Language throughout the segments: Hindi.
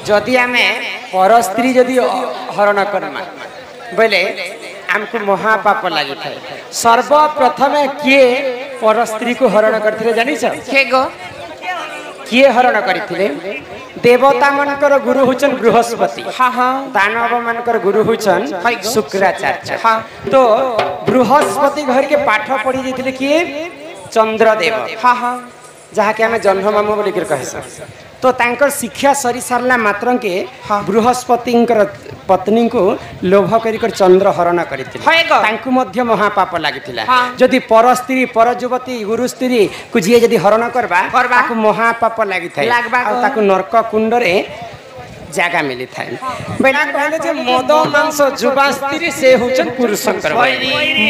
जदि आमे पर स्त्री जदि हरण करमा बोले आमको महापाप लगी था। सर्वप्रथम किए पर स्त्री को हरण करथिले जानिछ के गो किए हरण करथिले देवता मनकर गुरु हुचन बृहस्पति हां हां दानव मनकर गुरु हुचन शुक्राचार्य हां तो बृहस्पति घर के पाठ पढ़ी जेथिले किए चंद्रदेव हां हां जहा के हमें जन्म मामू बोली कर कहस तो तांकर शिक्षा सरी सारला मात्र के बृहस्पति पत्नी को लोभ कर चंद्र हरण कर महापाप लगी जदि पर स्त्री पर युवती गुरु स्त्री को जी जदि हरण करवा महापाप लगी नरक कुंड जगह मिली था कहले जे मद मांस जुबा स्त्री से होचन पुरुषंकर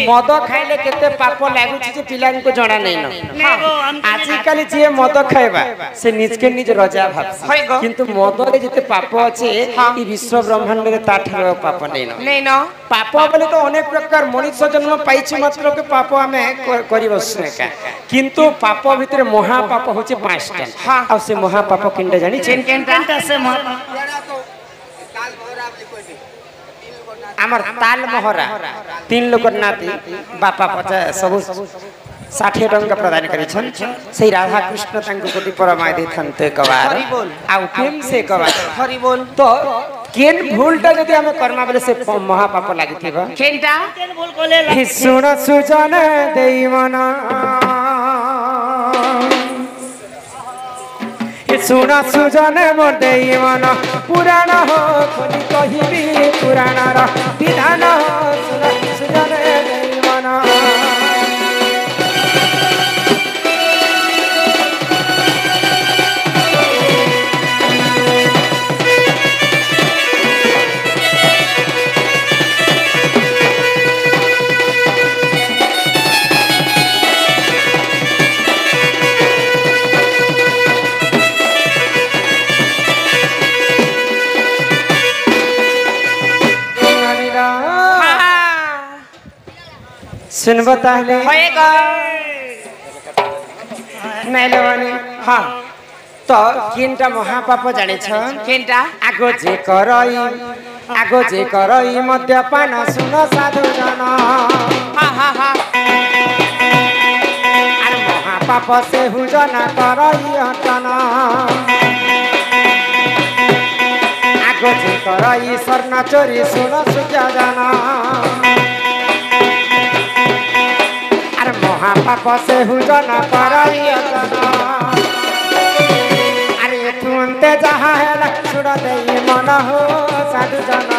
मद खाइले केते पाप लागुची जे पिला को जणा नै न आजि काली जे मद खाइबा से निज के निज रजा भाब किंतु मद रे जते पाप अछि ई विश्व ब्रह्मांड रे ताठर पाप नै न पाप बोले तो अनेक प्रकार मनुष्य जन्म पाइछि मात्र के पाप हमें करि बसने का किंतु पाप भितर महापाप होचे 5टा आ से महापाप किंडा जानि केनटा से आमर ताल मोहरा 3 लोक नाती बापा 50 सब 60 टंका प्रदान करिछन से राधा कृष्ण तांको कोटि परमाय देथनते कबार आ प्रेम से कबार हरि बोल तो केन भूलटा जदि हमें कर्मा बेले से महापाप लागिथिबा केनटा केन भूल कोले सुन सुजन देई मना सुना सुजन मोर देई मना पुराण हो खोली कहिबी पुराण रा विधान हो सुना सुजन देई मना सुनबो ताहले होएगा नैलवानी हां तो किनटा महापाप जाने छ किनटा आगो जे करई मद्यपान सुन साधु जन हां हां हां अरे महापाप से हुजन करई हटन आगो जे करई स्वर्ण चोरी सुन सुजा जन महापाप से हुजन करइयतना अरे तुंते जहाँ है छुड़ दे मन हो साधु जन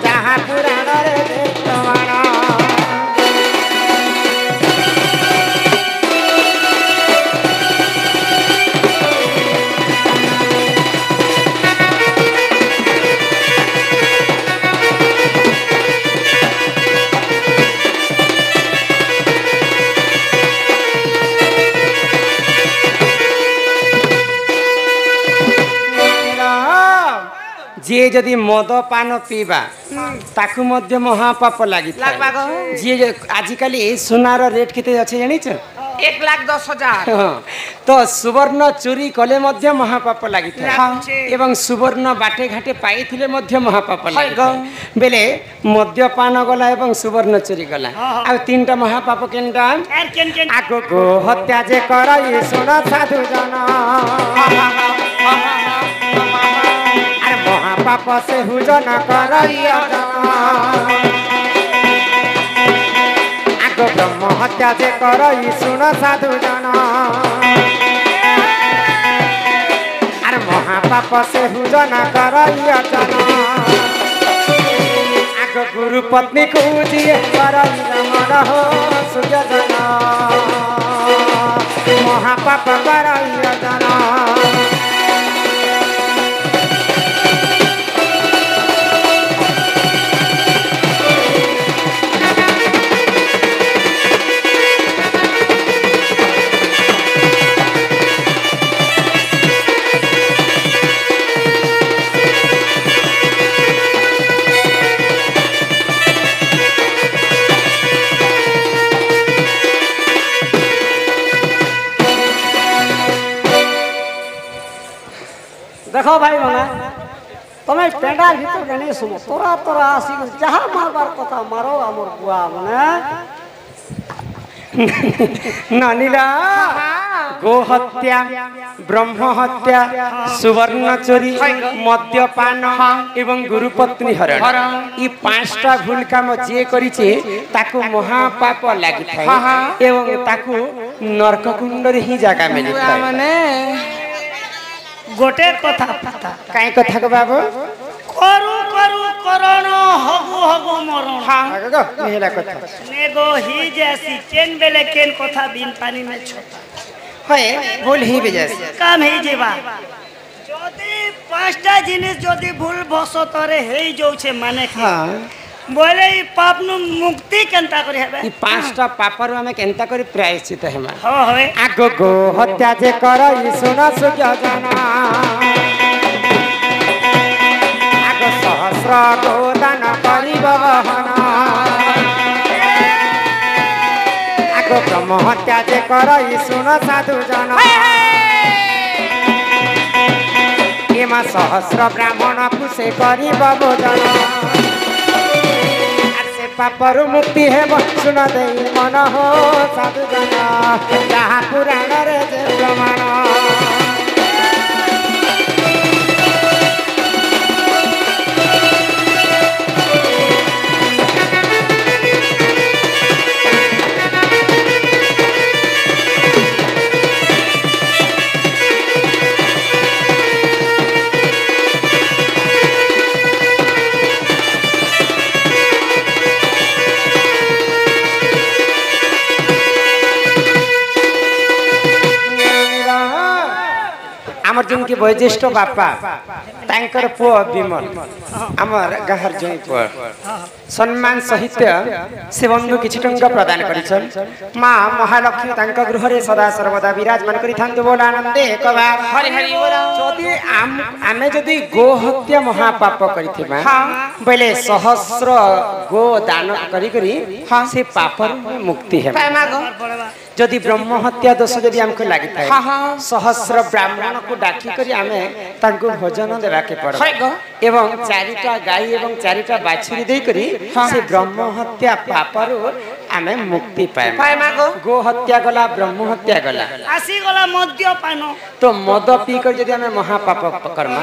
जहाँ पुराण रे देखवाना जे जदि मद पान पीबा ताकू मध्य महापाप लगी जे आजिकली सोनार रेट केते अछि जानि छ 1,10,000 तो सुवर्ण चोरी कले मध्य महापाप लगी एवं सुवर्ण बाटे घाटे पाइथिले मध्य महापाप लगी बेले मद्यपान गला एवं सुवर्ण चोरी गला आ 3टा महापाप केनटा आगो गो हत्या जे करई सुन साधु जन महापाप से हुजन करइया आगो ब्रह्म हत्या जे करई सुन साधु जन अरे महापाप से हुजन करइया जन आगो गुरु पत्नी को दिए करई मन हो सुजा जन महापाप करइया जन देखो भाई माना तुम्हें पेंडाल भीतर गने सुनो तोरा तोरा आसी जहाँ मारबार कथा मारो आमर बुआ मने नानीला गो हत्या ब्रह्म हत्या सुवर्ण चोरी मद्यपान एवं गुरुपत्नी हरण ये पांचटा भूल काम जे करिचे ताकू महापाप लागि थाए एवं ताकू नरक कुंड रे ही जागा मिली थाए माने गोटे कथा पता काई कथा को बाबू करू करू करण हगु हगु मरण हां गो नेला कथा नेगो ही जैसी चेन बेले केन कथा बिन पानी में छोटा होए भूल ही बेजस काम ही जेबा যদি পাঁচটা জিনিস যদি ভুল বসতরে হেই যাচ্ছে মানে हां बोले ई पाप नु मुक्ति केनता करी हेबे ई पांचटा पापर हमें केनता करी प्रायश्चित हेमा हो होए आगो गो हत्या जे कर ई सुना सुज्ञ जाना आगो सहस्र गोदान करी बहना आगो ब्रह्म हत्या जे कर ई सुना साधु जाना एमा सहस्र ब्राह्मण कुसे करी भोजन पापरु मुक्ति है सुन दे मन हो साधु जना जहाँ पुराण रे प्रमाण आमर जन के वयोज्येष्ठ बापा तांकर पुओ विमल आमर गाहर जई पुओ सम्मान सहित से बंधु किछि टंका प्रदान करिछन मां महालक्ष्मी तांका गृह रे सदा सर्वदा विराजमान करि थांतु बोल आनंदे एकबार हरि हरि बोल जदि आमे जदि गो हत्या महापाप करिथिबा बेले सहस्र गो दान करी करी से पापर मुक्ति है जदि ब्रह्म हत्या दोष जदि हमको लागि थाए सहस्र ब्राह्मण को डाकी करी आमे तांको भोजन देबा के पड़ो एवं चारिटा गाय एवं चारिटा बाछुरी देई करी से ब्रह्म हत्या पापरु आमे मुक्ति पाए गो हत्या गला ब्रह्म हत्या गला आसी गला मद्यपान तो मद पी कर जदि आमे महापाप कर्म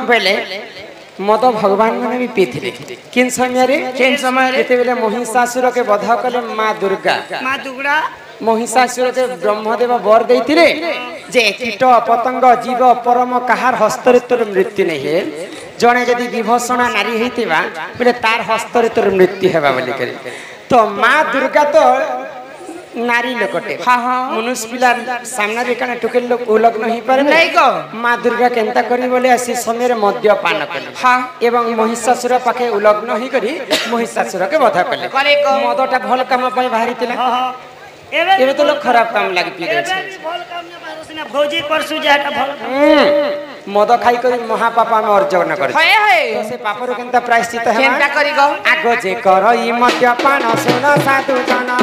बेले मद भगवान माने भी पीथिले किन समय जेते बेले महिषासुर के वध कले मां दुर्गा महिषासुर के ब्रह्मदेव वर देइथिले जे कीट पतंग जीव परम कहार हस्तरे तोर मृत्यु नहीं है जने जदि विभूषणा नारी हेतिबा बोले तार हस्तरे तोर मृत्यु हेबा बोली करे तो मां दुर्गा तो नारी लोकटे मनुष्य पिला सामने रे कने टुकेल लोग उलग नहीं पारे नहीं को मां दुर्गा केनता करी बोले आसी समय रे मद्य पान कले एवं महिषासुर पाके उलग नहीं करी महिषासुर के वध कले मदटा भल काम पय बाहरी तिला एबे तो लोग खराब काम लागि पी दे छै भल काम ने बारसिना भौजी परसु जाटा भल मद खाई करी महापाप में अर्जन कर तो से पापर केनता प्रायश्चित है केनता करी गो आगो जे कर ई मद्यपान सुन साधु जना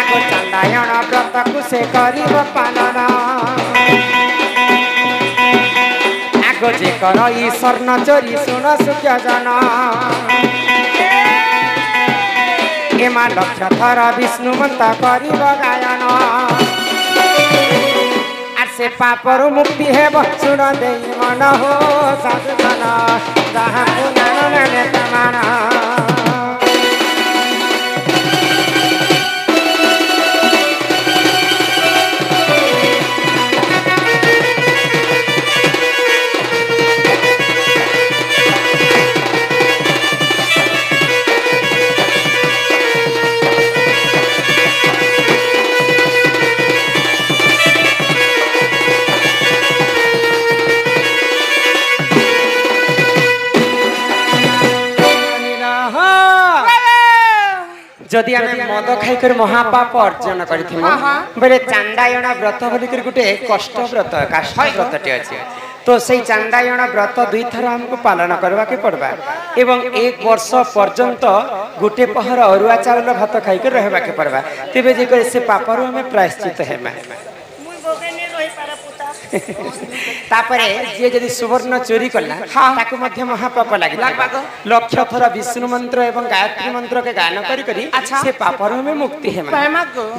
आगो चंदायन व्रत कुसे करी पालन आगो जे कर ई स्वर्ण चोरी सुन सुख्य जना एमा लक्ष थर विष्णु मंत्र करी गायन से पापर मुक्ति है सुन दे मन हो साधु जना जहाँ पुराण प्रमाण जदि आमे मद खाई कर महापाप अर्जन करिथिमो बेले चांदायण व्रत बोली कर गुटे कष्ट व्रत काष्ठ व्रतटे अछि तो से चांदायण व्रत दुई थर हमको पालन करवा के पड़बा एवं एक वर्ष पर्यंत गुटे पहर अरुआ चावल भात खाई कर रहबा के पड़बा तेबे जे कर से पापर हमें प्रायश्चित हेमा तापरे जे जदि सुवर्ण चोरी कला ताकू मध्य महापाप लागि लक्ष थर विष्णु मंत्र एवं गायत्री मंत्र के गान करी करी से पापरु में मुक्ति है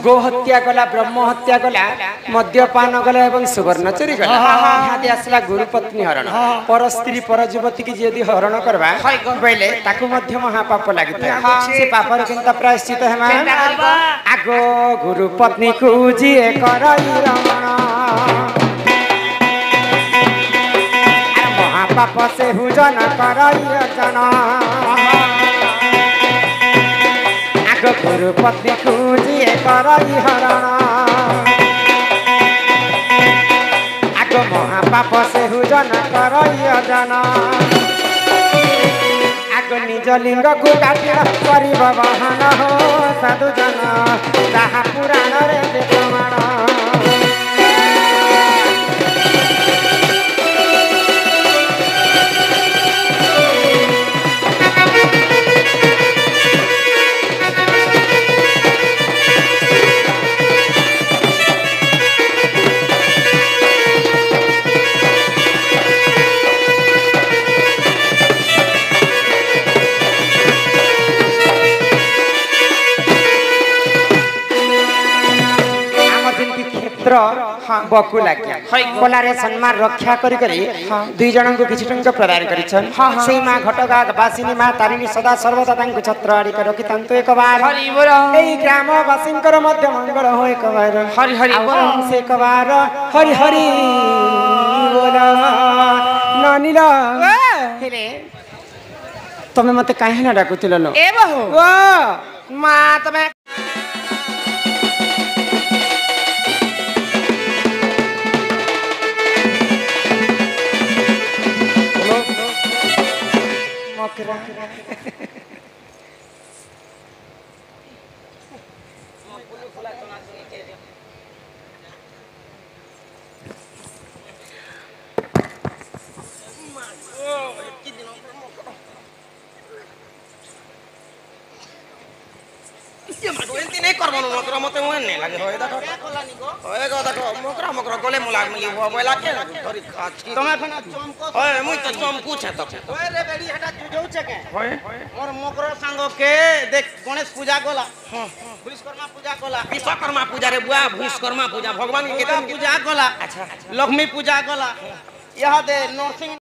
गो हत्या कला ब्रह्म हत्या कला मद्यपान कला एवं सुवर्ण चोरी कला हादे आसला गुरु पत्नी हरण पर स्त्री पर युवती की यदि हरण करबा बेले ताकू मध्य महापाप लागि से पापर केनता प्रायश्चित हेमा आगो गुरु पत्नी को जिए करई रमण महापाप से हुजन करई अर्जन आगो गुरु पत्नी को जिए करई हरण आगो महापाप से हुजन करई अर्जन आगो निज लिंग को काटिया करिब बहन हो साधु जन ताहा पुराण रे प्रमाण बकु लाग्या कोलारे सम्मान रक्षा करी करी दुई जन को किछि टंका प्रदान करिछन सेई मां घटगा वासिनी मां तारिणी सदा सर्वदा तांको छत्र आड़ी कर रखि तंतु एक बार हरि बोल एई ग्राम वासिनकर मध्य मंगल हो एक बार हरि हरि बोल से एक बार हरि हरि बोल नानीला हेले तमे मते काहे ना डाकुतिलो नो ए बहु ओ मां तमे गणेश पूजा गला विश्वकर्मा पूजा रे बुआ विश्वकर्मा पूजा भगवान के पूजा गला लक्ष्मी पूजा गला यहाँ दे नरसिंह